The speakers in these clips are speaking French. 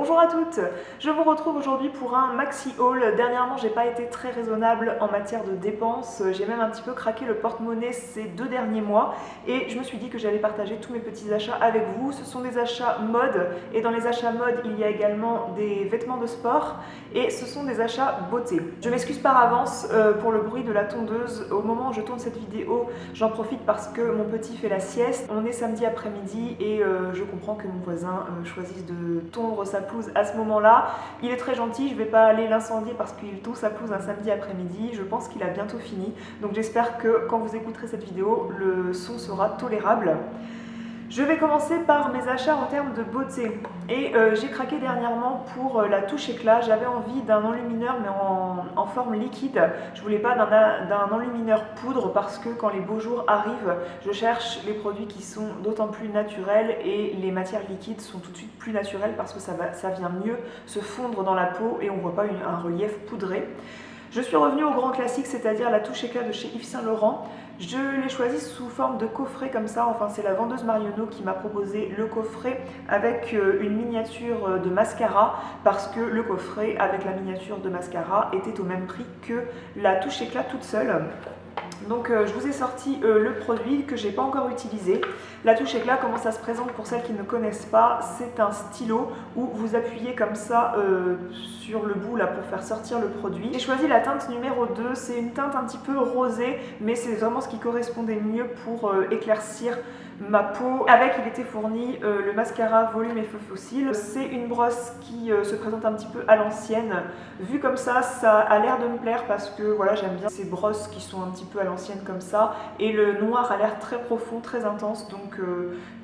Bonjour à toutes, je vous retrouve aujourd'hui pour un maxi haul. Dernièrement j'ai pas été très raisonnable en matière de dépenses, j'ai même un petit peu craqué le porte-monnaie ces 2 derniers mois et je me suis dit que j'allais partager tous mes petits achats avec vous. Ce sont des achats mode et dans les achats mode il y a également des vêtements de sport et ce sont des achats beauté. Je m'excuse par avance pour le bruit de la tondeuse. Au moment où je tourne cette vidéo j'en profite parce que mon petit fait la sieste. On est samedi après-midi et je comprends que mon voisin choisisse de tondre sa pelouse à ce moment-là. Il est très gentil, je ne vais pas aller l'incendier parce qu'il tond sa pelouse un samedi après-midi. Je pense qu'il a bientôt fini. Donc j'espère que quand vous écouterez cette vidéo, le son sera tolérable. Je vais commencer par mes achats en termes de beauté et j'ai craqué dernièrement pour la touche éclat. J'avais envie d'un enlumineur mais en forme liquide. Je voulais pas d'un enlumineur poudre parce que quand les beaux jours arrivent, je cherche les produits qui sont d'autant plus naturels et les matières liquides sont tout de suite plus naturelles parce que ça vient mieux se fondre dans la peau et on ne voit pas un relief poudré. Je suis revenue au grand classique, c'est-à-dire la touche éclat de chez Yves Saint Laurent. Je l'ai choisi sous forme de coffret comme ça, enfin c'est la vendeuse Marionneau qui m'a proposé le coffret avec une miniature de mascara parce que le coffret avec la miniature de mascara était au même prix que la touche éclat toute seule. Donc je vous ai sorti le produit que j'ai pas encore utilisé. La touche éclat, comment ça se présente pour celles qui ne connaissent pas, c'est un stylo où vous appuyez comme ça sur le bout là pour faire sortir le produit. J'ai choisi la teinte numéro 2, c'est une teinte un petit peu rosée mais c'est vraiment ce qui correspondait mieux pour éclaircir ma peau. Avec il était fourni le mascara volume et feu fossile. C'est une brosse qui se présente un petit peu à l'ancienne. Vu comme ça a l'air de me plaire parce que voilà, j'aime bien ces brosses qui sont un petit peu à l'ancienne comme ça. Et le noir a l'air très profond, très intense, donc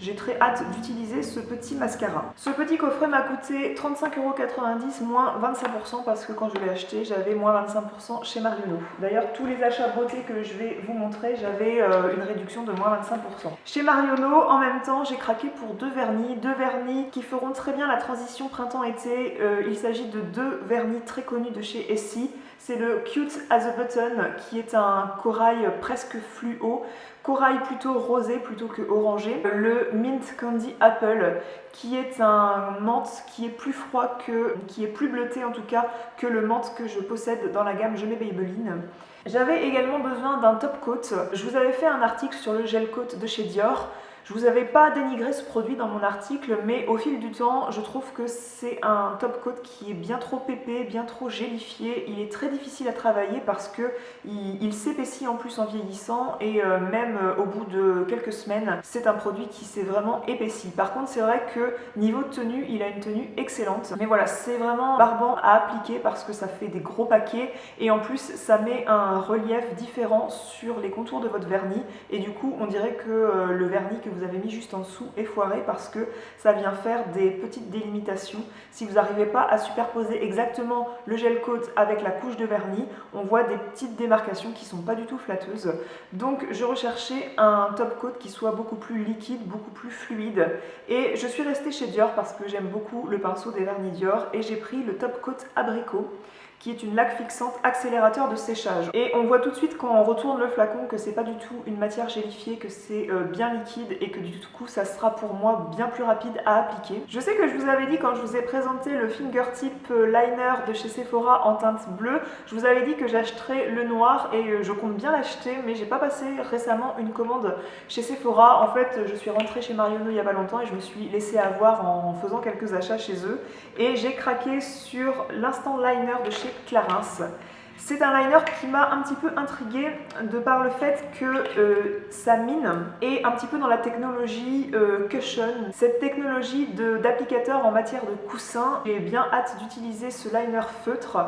j'ai très hâte d'utiliser ce petit mascara. Ce petit coffret m'a coûté 35,90 € moins 25% parce que quand je l'ai acheté, j'avais moins 25% chez Marionneau. D'ailleurs, tous les achats beauté que je vais vous montrer, j'avais une réduction de moins 25%. Chez Marionneau, en même temps, j'ai craqué pour deux vernis qui feront très bien la transition printemps-été. Il s'agit de deux vernis très connus de chez Essie. C'est le Cute as a Button qui est un corail presque fluo, corail plutôt rosé plutôt que orangé. Le Mint Candy Apple qui est un menthe qui est plus froid qui est plus bleuté en tout cas que le menthe que je possède dans la gamme Je mets Maybelline. J'avais également besoin d'un top coat. Je vous avais fait un article sur le gel coat de chez Dior. Je vous avais pas dénigré ce produit dans mon article, mais au fil du temps, je trouve que c'est un top coat qui est bien trop épais, bien trop gélifié. Il est très difficile à travailler parce que il s'épaissit en plus en vieillissant et même au bout de quelques semaines, c'est un produit qui s'est vraiment épaissi. Par contre, c'est vrai que niveau tenue, il a une tenue excellente. Mais voilà, c'est vraiment barbant à appliquer parce que ça fait des gros paquets et en plus, ça met un relief différent sur les contours de votre vernis et du coup, on dirait que le vernis que vous avez mis juste en dessous est foiré parce que ça vient faire des petites délimitations. Si vous n'arrivez pas à superposer exactement le gel coat avec la couche de vernis, on voit des petites démarcations qui ne sont pas du tout flatteuses. Donc je recherchais un top coat qui soit beaucoup plus liquide, beaucoup plus fluide et je suis restée chez Dior parce que j'aime beaucoup le pinceau des vernis Dior et j'ai pris le top coat abricot qui est une laque fixante accélérateur de séchage. Et on voit tout de suite quand on retourne le flacon que c'est pas du tout une matière gélifiée, que c'est bien liquide et que du coup ça sera pour moi bien plus rapide à appliquer. Je sais que je vous avais dit quand je vous ai présenté le fingertip liner de chez Sephora en teinte bleue, je vous avais dit que j'achèterais le noir et je compte bien l'acheter, mais j'ai pas passé récemment une commande chez Sephora. En fait, je suis rentrée chez Marionneau il y a pas longtemps et je me suis laissée avoir en faisant quelques achats chez eux et j'ai craqué sur l'instant liner de chez Clarins. C'est un liner qui m'a un petit peu intriguée de par le fait que sa mine est un petit peu dans la technologie cushion, cette technologie d'applicateur en matière de coussin. J'ai bien hâte d'utiliser ce liner feutre.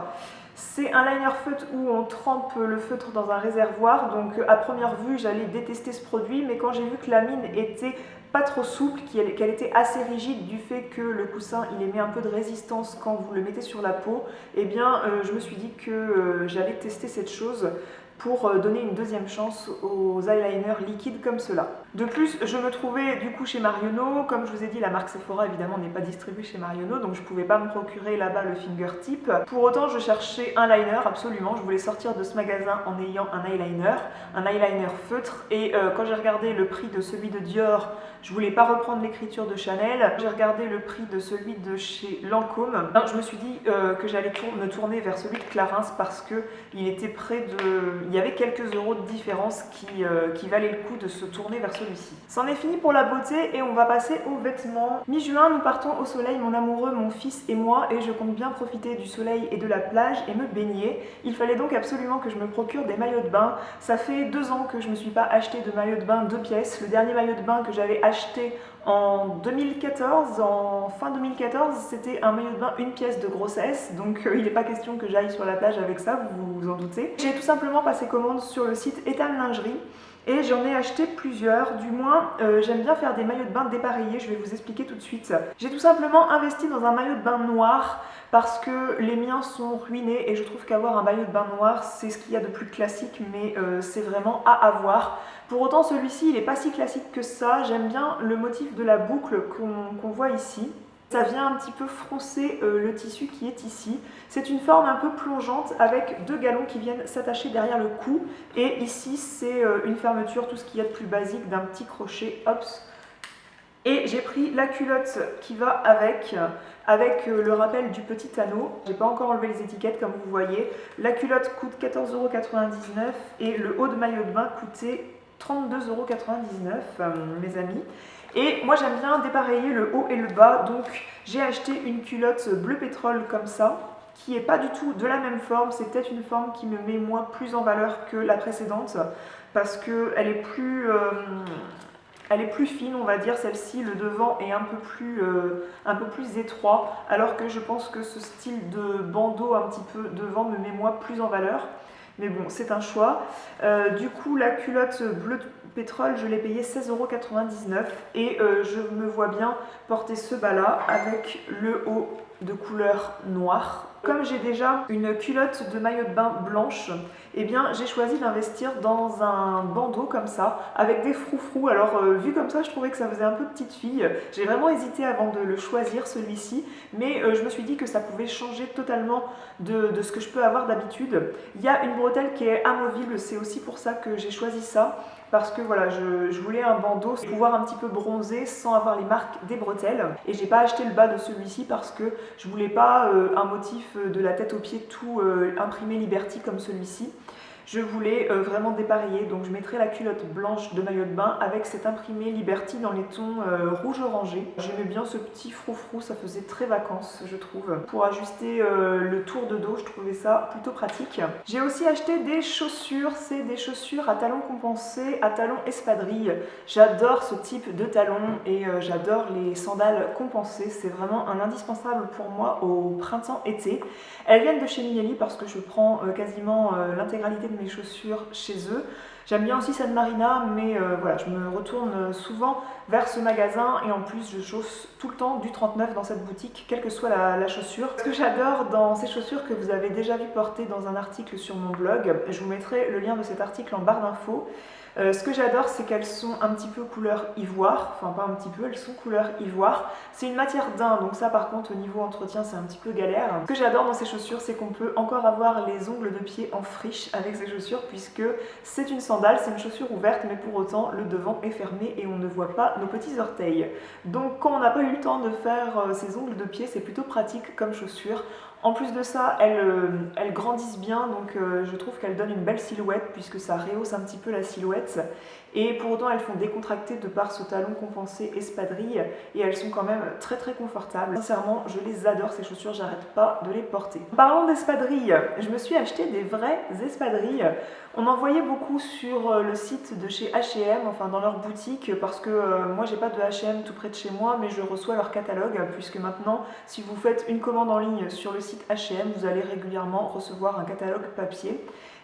C'est un liner feutre où on trempe le feutre dans un réservoir, donc à première vue j'allais détester ce produit, mais quand j'ai vu que la mine était pas trop souple, qu'elle était assez rigide du fait que le coussin il émet un peu de résistance quand vous le mettez sur la peau, eh bien je me suis dit que j'allais tester cette chose pour donner une deuxième chance aux eyeliners liquides comme cela. De plus, je me trouvais du coup chez Marionneau. Comme je vous ai dit, la marque Sephora évidemment n'est pas distribuée chez Marionneau, donc je pouvais pas me procurer là-bas le fingertip. Pour autant, je cherchais un liner absolument. Je voulais sortir de ce magasin en ayant un eyeliner feutre. Et quand j'ai regardé le prix de celui de Dior, je voulais pas reprendre l'écriture de Chanel. J'ai regardé le prix de celui de chez Lancôme. Je me suis dit que j'allais me tourner vers celui de Clarins parce que il était près de... Il y avait quelques euros de différence qui valaient le coup de se tourner vers celui-ci. C'en est fini pour la beauté et on va passer aux vêtements. Mi-juin, nous partons au soleil, mon amoureux, mon fils et moi, et je compte bien profiter du soleil et de la plage et me baigner. Il fallait donc absolument que je me procure des maillots de bain. Ça fait 2 ans que je ne me suis pas acheté de maillot de bain 2 pièces. Le dernier maillot de bain que j'avais acheté en 2014, en fin 2014, c'était un maillot de bain 1 pièce de grossesse, donc il n'est pas question que j'aille sur la plage avec ça, vous vous en doutez. J'ai tout simplement passé commande sur le site Etan Lingerie et j'en ai acheté plusieurs, du moins j'aime bien faire des maillots de bain dépareillés, je vais vous expliquer tout de suite. J'ai tout simplement investi dans un maillot de bain noir parce que les miens sont ruinés et je trouve qu'avoir un maillot de bain noir c'est ce qu'il y a de plus classique, mais c'est vraiment à avoir. Pour autant celui-ci il n'est pas si classique que ça, j'aime bien le motif de la boucle qu'on voit ici. Ça vient un petit peu froncer le tissu qui est ici. C'est une forme un peu plongeante avec 2 galons qui viennent s'attacher derrière le cou. Et ici, c'est une fermeture, tout ce qu'il y a de plus basique, d'un petit crochet, hop. Et j'ai pris la culotte qui va avec le rappel du petit anneau. J'ai pas encore enlevé les étiquettes comme vous voyez. La culotte coûte 14,99 € et le haut de maillot de bain coûtait 32,99 € mes amis. Et moi j'aime bien dépareiller le haut et le bas, donc j'ai acheté une culotte bleu pétrole comme ça, qui n'est pas du tout de la même forme, c'est peut-être une forme qui me met moi plus en valeur que la précédente, parce qu'elle est plus... Elle est plus fine, on va dire, celle-ci, le devant est un peu plus étroit, alors que je pense que ce style de bandeau un petit peu devant me met moi plus en valeur. Mais bon, c'est un choix. Du coup, la culotte bleu pétrole, je l'ai payée 16,99 € et je me vois bien porter ce bas-là avec le haut de couleur noire. Comme j'ai déjà une culotte de maillot de bain blanche, eh bien j'ai choisi d'investir dans un bandeau comme ça, avec des froufrous. Alors vu comme ça, je trouvais que ça faisait un peu petite fille. J'ai vraiment hésité avant de le choisir celui-ci, mais je me suis dit que ça pouvait changer totalement de ce que je peux avoir d'habitude. Il y a une bretelle qui est amovible, c'est aussi pour ça que j'ai choisi ça. Parce que voilà, je voulais un bandeau pour pouvoir un petit peu bronzer sans avoir les marques des bretelles. Et j'ai pas acheté le bas de celui-ci parce que je voulais pas un motif de la tête aux pieds tout imprimé Liberty comme celui-ci. Je voulais vraiment dépareiller, donc je mettrai la culotte blanche de maillot de bain avec cet imprimé Liberty dans les tons rouge orangé. J'aimais bien ce petit froufrou, ça faisait très vacances je trouve. Pour ajuster le tour de dos, je trouvais ça plutôt pratique. J'ai aussi acheté des chaussures, c'est des chaussures à talons compensés, à talons espadrilles. J'adore ce type de talons et j'adore les sandales compensées, c'est vraiment un indispensable pour moi au printemps-été. Elles viennent de chez Minelli parce que je prends quasiment l'intégralité de mes chaussures chez eux. J'aime bien aussi San Marina, mais voilà, je me retourne souvent vers ce magasin et en plus je chausse tout le temps du 39 dans cette boutique, quelle que soit la chaussure. Ce que j'adore dans ces chaussures que vous avez déjà vu porter dans un article sur mon blog, je vous mettrai le lien de cet article en barre d'infos. Ce que j'adore, c'est qu'elles sont un petit peu couleur ivoire, enfin pas un petit peu, elles sont couleur ivoire. C'est une matière daim, donc ça par contre au niveau entretien c'est un petit peu galère. Ce que j'adore dans ces chaussures, c'est qu'on peut encore avoir les ongles de pied en friche avec ces chaussures puisque c'est une sandale, c'est une chaussure ouverte mais pour autant le devant est fermé et on ne voit pas nos petits orteils. Donc quand on n'a pas eu le temps de faire ces ongles de pied, c'est plutôt pratique comme chaussure. En plus de ça, elles grandissent bien, donc je trouve qu'elles donnent une belle silhouette puisque ça rehausse un petit peu la silhouette. Et pour autant, elles font décontracter de par ce talon compensé espadrille et elles sont quand même très très confortables. Sincèrement, je les adore ces chaussures, j'arrête pas de les porter. Parlons d'espadrilles, je me suis acheté des vraies espadrilles. On en voyait beaucoup sur le site de chez H&M, enfin dans leur boutique, parce que moi j'ai pas de H&M tout près de chez moi, mais je reçois leur catalogue, puisque maintenant, si vous faites une commande en ligne sur le site H&M, vous allez régulièrement recevoir un catalogue papier.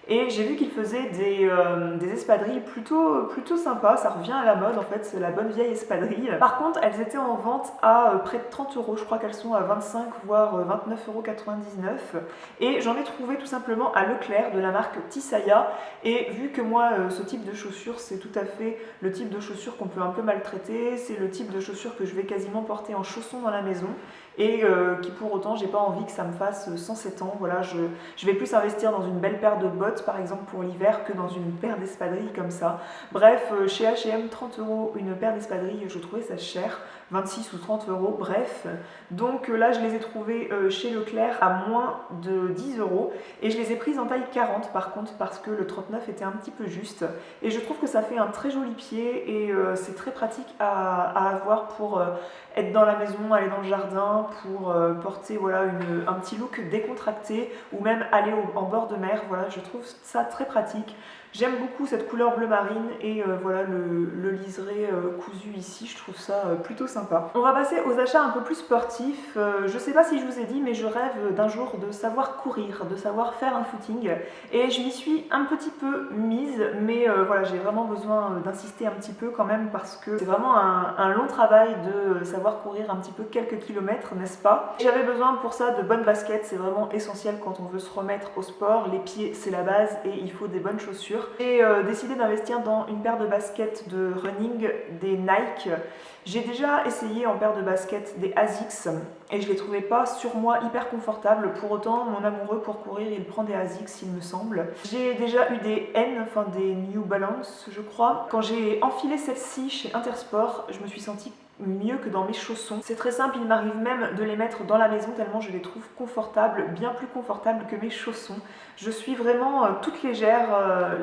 et j'ai vu qu'ils faisaient des espadrilles plutôt sympas, ça revient à la mode en fait, c'est la bonne vieille espadrille. Par contre elles étaient en vente à près de 30 euros, je crois qu'elles sont à 25 voire 29,99 €, et j'en ai trouvé tout simplement à Leclerc de la marque Tisaya, et vu que moi ce type de chaussures c'est tout à fait le type de chaussures qu'on peut un peu maltraiter, c'est le type de chaussures que je vais quasiment porter en chaussons dans la maison, et qui pour autant j'ai pas envie que ça me fasse 107 ans. Voilà, je vais plus investir dans une belle paire de bottes par exemple pour l'hiver que dans une paire d'espadrilles comme ça. Bref, chez H&M 30 € une paire d'espadrilles, je trouvais ça cher, 26 ou 30 €, bref. Donc là je les ai trouvées chez Leclerc à moins de 10 € et je les ai prises en taille 40 par contre parce que le 39 était un petit peu juste, et je trouve que ça fait un très joli pied et c'est très pratique à avoir pour être dans la maison, aller dans le jardin, pour porter voilà, un petit look décontracté, ou même aller en bord de mer. Voilà, je trouve ça très pratique. J'aime beaucoup cette couleur bleu marine et voilà le liseré cousu ici, je trouve ça plutôt sympa. On va passer aux achats un peu plus sportifs. Je sais pas si je vous ai dit, mais je rêve d'un jour de savoir courir, de savoir faire un footing, et je m'y suis un petit peu mise, mais voilà, j'ai vraiment besoin d'insister un petit peu quand même parce que c'est vraiment un long travail de savoir courir un petit peu quelques kilomètres, n'est-ce pas? J'avais besoin pour ça de bonnes baskets, c'est vraiment essentiel quand on veut se remettre au sport. Les pieds c'est la base et il faut des bonnes chaussures. J'ai décidé d'investir dans une paire de baskets de running des Nike. J'ai déjà essayé en paire de baskets des Asics et je les trouvais pas sur moi hyper confortables. Pour autant, mon amoureux pour courir, il prend des Asics, il me semble. J'ai déjà eu des N, enfin des New Balance, je crois. Quand j'ai enfilé celle-ci chez Intersport, je me suis sentie mieux que dans mes chaussons. C'est très simple, il m'arrive même de les mettre dans la maison tellement je les trouve confortables, bien plus confortables que mes chaussons. Je suis vraiment toute légère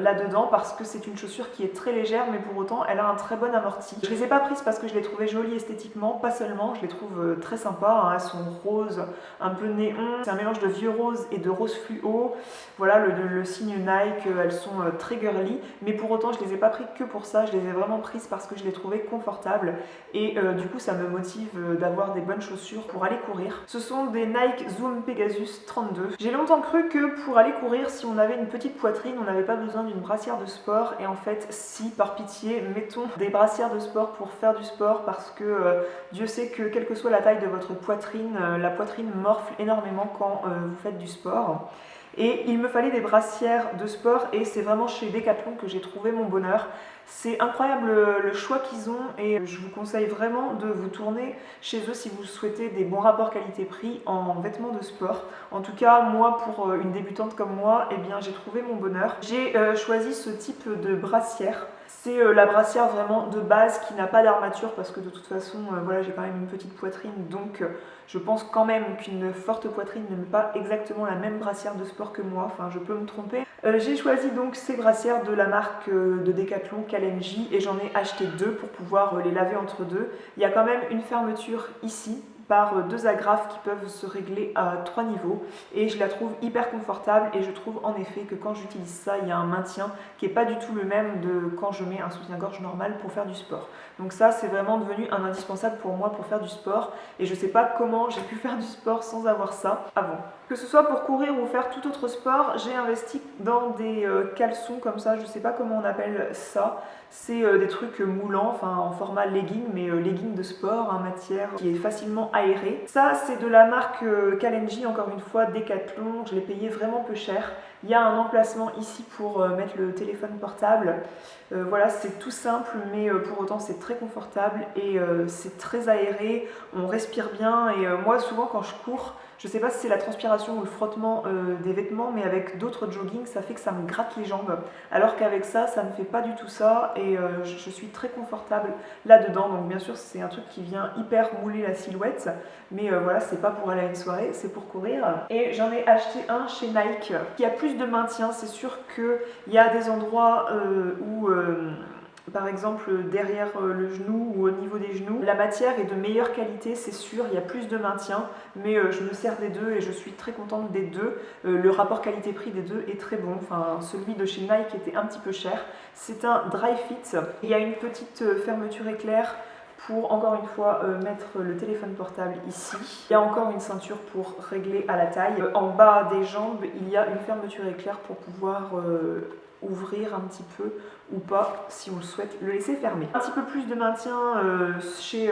là-dedans parce que c'est une chaussure qui est très légère, mais pour autant elle a un très bon amorti. Je les ai pas prises parce que je les trouvais jolies esthétiquement, pas seulement, je les trouve très sympas, hein. Elles sont roses, un peu néon, c'est un mélange de vieux rose et de rose fluo. Voilà le signe Nike, elles sont très girly, mais pour autant je les ai pas prises que pour ça, je les ai vraiment prises parce que je les trouvais confortables, et du coup ça me motive d'avoir des bonnes chaussures pour aller courir. Ce sont des Nike Zoom Pegasus 32. J'ai longtemps cru que pour aller courir, si on avait une petite poitrine, on n'avait pas besoin d'une brassière de sport, et en fait si, par pitié, mettons des brassières de sport pour faire du sport, parce que Dieu sait que quelle que soit la taille de votre poitrine, la poitrine morfle énormément quand vous faites du sport. Et il me fallait des brassières de sport, et c'est vraiment chez Decathlon que j'ai trouvé mon bonheur. C'est incroyable le choix qu'ils ont, et je vous conseille vraiment de vous tourner chez eux si vous souhaitez des bons rapports qualité-prix en vêtements de sport. En tout cas, moi, pour une débutante comme moi, eh bien, j'ai trouvé mon bonheur. J'ai choisi ce type de brassière. C'est la brassière vraiment de base qui n'a pas d'armature parce que de toute façon, voilà, j'ai quand même une petite poitrine, donc je pense quand même qu'une forte poitrine ne met pas exactement la même brassière de sport que moi, enfin je peux me tromper. J'ai choisi donc ces brassières de la marque de Decathlon Kalenji, et j'en ai acheté deux pour pouvoir les laver entre deux. Il y a quand même une fermeture ici par deux agrafes qui peuvent se régler à 3 niveaux, et je la trouve hyper confortable, et je trouve en effet que quand j'utilise ça, il y a un maintien qui n'est pas du tout le même de quand je mets un soutien-gorge normal pour faire du sport. Donc ça, c'est vraiment devenu un indispensable pour moi pour faire du sport, et je sais pas comment j'ai pu faire du sport sans avoir ça avant. Que ce soit pour courir ou faire tout autre sport, j'ai investi dans des caleçons comme ça, je sais pas comment on appelle ça. C'est des trucs moulants, enfin en format legging, mais legging de sport, en matière qui est facilement aérée. Ça, c'est de la marque Kalenji, encore une fois, Decathlon. Je l'ai payé vraiment peu cher. Il y a un emplacement ici pour mettre le téléphone portable. Voilà, c'est tout simple, mais pour autant c'est très confortable, et c'est très aéré, on respire bien, et moi souvent quand je cours, je sais pas si c'est la transpiration ou le frottement des vêtements, mais avec d'autres joggings, ça fait que ça me gratte les jambes, alors qu'avec ça, ça ne fait pas du tout ça, et je suis très confortable là-dedans. Donc bien sûr, c'est un truc qui vient hyper mouler la silhouette, mais voilà, c'est pas pour aller à une soirée, c'est pour courir. Et j'en ai acheté un chez Nike, qui a plus de maintien. C'est sûr qu'il y a des endroits où... par exemple derrière le genou ou au niveau des genoux, la matière est de meilleure qualité, c'est sûr, il y a plus de maintien, mais je me sers des deux et je suis très contente des deux. Le rapport qualité-prix des deux est très bon. Enfin, celui de chez Nike était un petit peu cher. C'est un dry fit, il y a une petite fermeture éclair pour encore une fois mettre le téléphone portable ici. Il y a encore une ceinture pour régler à la taille. En bas des jambes, il y a une fermeture éclair pour pouvoir ouvrir un petit peu ou pas si on le souhaite le laisser fermer. Un petit peu plus de maintien chez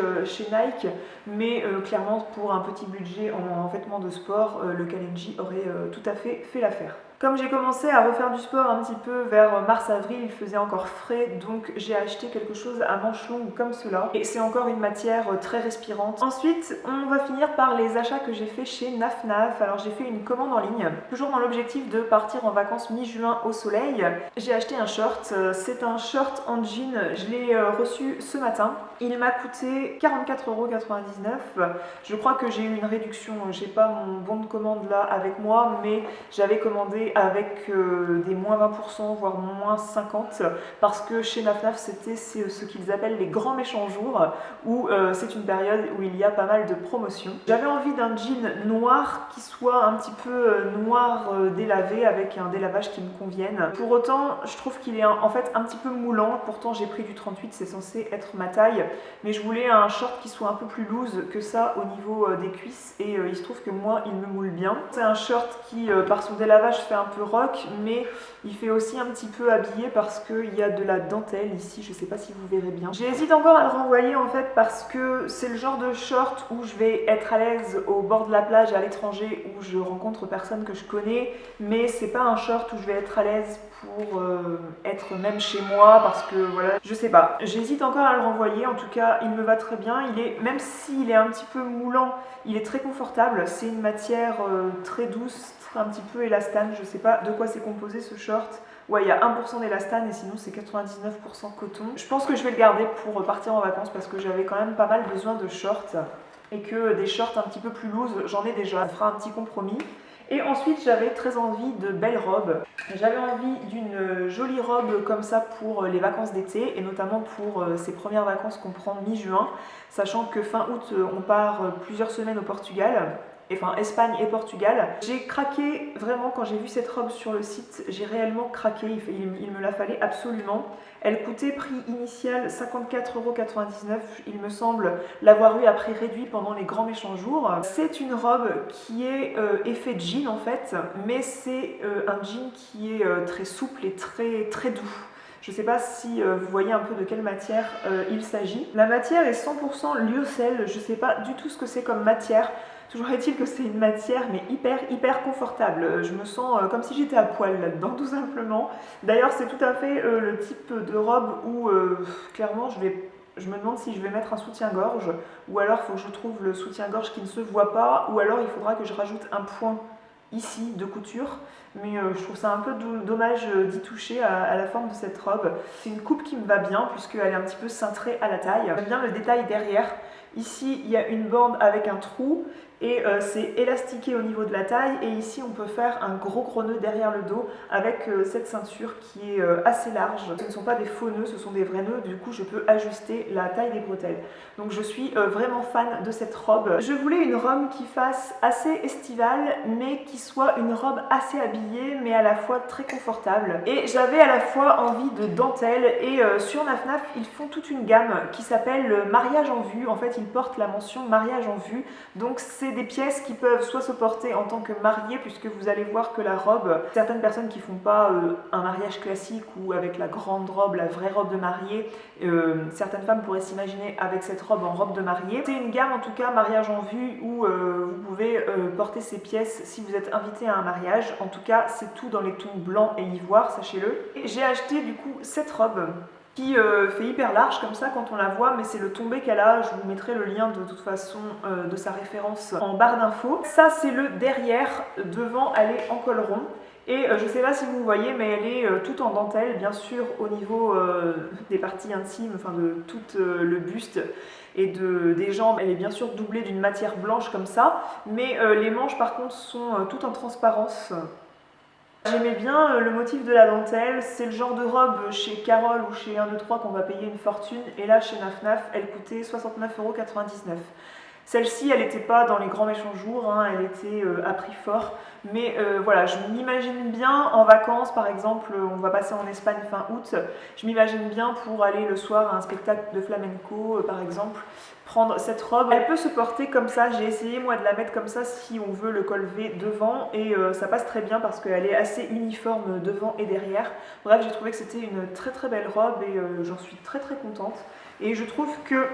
Nike, mais clairement pour un petit budget en vêtements de sport, le Kalenji aurait tout à fait l'affaire. Comme j'ai commencé à refaire du sport un petit peu vers mars-avril, il faisait encore frais, donc j'ai acheté quelque chose à manches longues comme cela. Et c'est encore une matière très respirante. Ensuite, on va finir par les achats que j'ai fait chez Naf Naf. Alors j'ai fait une commande en ligne, toujours dans l'objectif de partir en vacances mi-juin au soleil. J'ai acheté un short, c'est un short en jean, je l'ai reçu ce matin. Il m'a coûté 44,99 €. Je crois que j'ai eu une réduction, j'ai pas mon bon de commande là avec moi, mais j'avais commandé avec des moins 20%, voire moins 50%, parce que chez Naf Naf, c'était ce qu'ils appellent les grands méchants jours, où c'est une période où il y a pas mal de promotions. J'avais envie d'un jean noir qui soit un petit peu noir délavé, avec un délavage qui me convienne. Pour autant, je trouve qu'il est en fait un petit peu moulant, pourtant j'ai pris du 38, c'est censé être ma taille, mais je voulais un short qui soit un peu plus loose que ça au niveau des cuisses, et il se trouve que moi, il me moule bien. C'est un short qui, par son délavage, fait un peu rock, mais il fait aussi un petit peu habillé parce qu'il y a de la dentelle ici, je sais pas si vous verrez bien. J'hésite encore à le renvoyer en fait parce que c'est le genre de short où je vais être à l'aise au bord de la plage à l'étranger, où je rencontre personne que je connais, mais c'est pas un short où je vais être à l'aise pour être même chez moi, parce que voilà, je sais pas. J'hésite encore à le renvoyer, en tout cas il me va très bien, même s'il est un petit peu moulant, il est très confortable, c'est une matière très douce, un petit peu élastane, je sais pas de quoi c'est composé ce short. Ouais, il y a 1% d'élastane et sinon c'est 99% coton. Je pense que je vais le garder pour partir en vacances parce que j'avais quand même pas mal besoin de shorts et que des shorts un petit peu plus loose, j'en ai déjà. Ça fera un petit compromis. Et ensuite, j'avais très envie de belles robes. J'avais envie d'une jolie robe comme ça pour les vacances d'été, et notamment pour ces premières vacances qu'on prend mi-juin, sachant que fin août, on part plusieurs semaines au Portugal. Enfin, Espagne et Portugal. J'ai craqué vraiment quand j'ai vu cette robe sur le site, j'ai réellement craqué, il me la fallait absolument. Elle coûtait prix initial 54,99 €, il me semble l'avoir eu à prix réduit pendant les grands méchants jours. C'est une robe qui est effet jean en fait, mais c'est un jean qui est très souple et très doux. Je ne sais pas si vous voyez un peu de quelle matière il s'agit. La matière est 100% lyocell, je ne sais pas du tout ce que c'est comme matière. Toujours est-il que c'est une matière mais hyper confortable. Je me sens comme si j'étais à poil là-dedans tout simplement. D'ailleurs c'est tout à fait le type de robe où clairement je me demande si je vais mettre un soutien-gorge, ou alors il faut que je trouve le soutien-gorge qui ne se voit pas, ou alors il faudra que je rajoute un point ici de couture, mais je trouve ça un peu dommage d'y toucher à la forme de cette robe. C'est une coupe qui me va bien puisqu'elle est un petit peu cintrée à la taille. J'aime bien le détail derrière. Ici, il y a une bande avec un trou et c'est élastiqué au niveau de la taille, et ici on peut faire un gros nœud derrière le dos avec cette ceinture qui est assez large. Ce ne sont pas des faux nœuds, ce sont des vrais nœuds, du coup je peux ajuster la taille des bretelles. Donc je suis vraiment fan de cette robe. Je voulais une robe qui fasse assez estivale mais qui soit une robe assez habillée mais à la fois très confortable. Et j'avais à la fois envie de dentelle, et sur Naf Naf ils font toute une gamme qui s'appelle mariage en vue. En fait ils portent la mention mariage en vue, donc c'est des pièces qui peuvent soit se porter en tant que mariée, puisque vous allez voir que la robe, certaines personnes qui font pas un mariage classique ou avec la grande robe, la vraie robe de mariée, certaines femmes pourraient s'imaginer avec cette robe en robe de mariée. C'est une gamme en tout cas mariage en vue où vous pouvez porter ces pièces si vous êtes invité à un mariage. En tout cas c'est tout dans les tons blanc et ivoire, sachez-le. J'ai acheté du coup cette robe qui fait hyper large comme ça quand on la voit, mais c'est le tombé qu'elle a. Je vous mettrai le lien de toute façon de sa référence en barre d'infos. Ça c'est le derrière, devant elle est en col rond. Et je ne sais pas si vous voyez, mais elle est toute en dentelle, bien sûr au niveau des parties intimes, enfin de tout le buste et des jambes. Elle est bien sûr doublée d'une matière blanche comme ça, mais les manches par contre sont toutes en transparence. J'aimais bien le motif de la dentelle, c'est le genre de robe chez Carole ou chez 1, 2, 3 qu'on va payer une fortune, et là chez Naf Naf elle coûtait 69,99 €. Celle-ci, elle n'était pas dans les grands méchants jours, hein, elle était à prix fort. Mais voilà, je m'imagine bien en vacances, par exemple, on va passer en Espagne fin août. Je m'imagine bien pour aller le soir à un spectacle de flamenco, par exemple, prendre cette robe. Elle peut se porter comme ça, j'ai essayé moi de la mettre comme ça si on veut le col V devant et ça passe très bien parce qu'elle est assez uniforme devant et derrière. Bref, j'ai trouvé que c'était une très très belle robe et j'en suis très très contente. Et je trouve que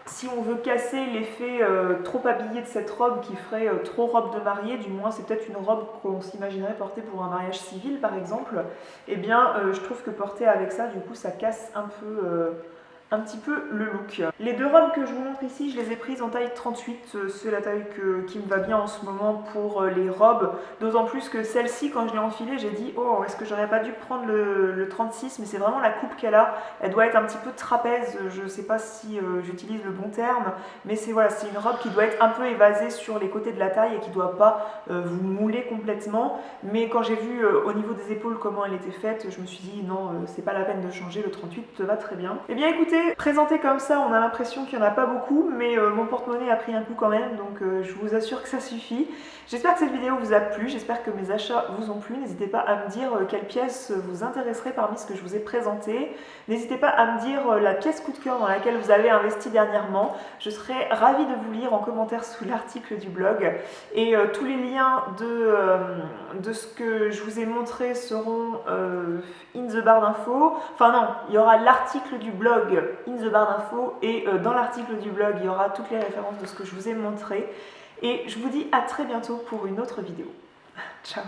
si on veut casser l'effet trop habillé de cette robe qui ferait trop robe de mariée, du moins c'est peut-être une robe qu'on s'imaginerait porter pour un mariage civil par exemple, eh bien je trouve que porter avec ça, du coup ça casse un petit peu le look. Les deux robes que je vous montre ici, je les ai prises en taille 38, c'est la taille qui me va bien en ce moment pour les robes, d'autant plus que celle-ci, quand je l'ai enfilée, j'ai dit oh, est-ce que j'aurais pas dû prendre le 36, mais c'est vraiment la coupe qu'elle a, elle doit être un petit peu trapèze, je sais pas si j'utilise le bon terme, mais c'est voilà, c'est une robe qui doit être un peu évasée sur les côtés de la taille et qui doit pas vous mouler complètement, mais quand j'ai vu au niveau des épaules comment elle était faite, je me suis dit non, c'est pas la peine de changer, le 38 te va très bien. Et bien écoutez, présenté comme ça, on a l'impression qu'il n'y en a pas beaucoup, mais mon porte-monnaie a pris un coup quand même, donc je vous assure que ça suffit. J'espère que cette vidéo vous a plu, j'espère que mes achats vous ont plu. N'hésitez pas à me dire quelle pièce vous intéresserait parmi ce que je vous ai présenté. N'hésitez pas à me dire la pièce coup de cœur dans laquelle vous avez investi dernièrement. Je serais ravie de vous lire en commentaire sous l'article du blog. Et tous les liens de ce que je vous ai montré seront in the bar d'infos. Enfin non, il y aura l'article du blog in the bar d'infos et dans l'article du blog, il y aura toutes les références de ce que je vous ai montré. Et je vous dis à très bientôt pour une autre vidéo. Ciao!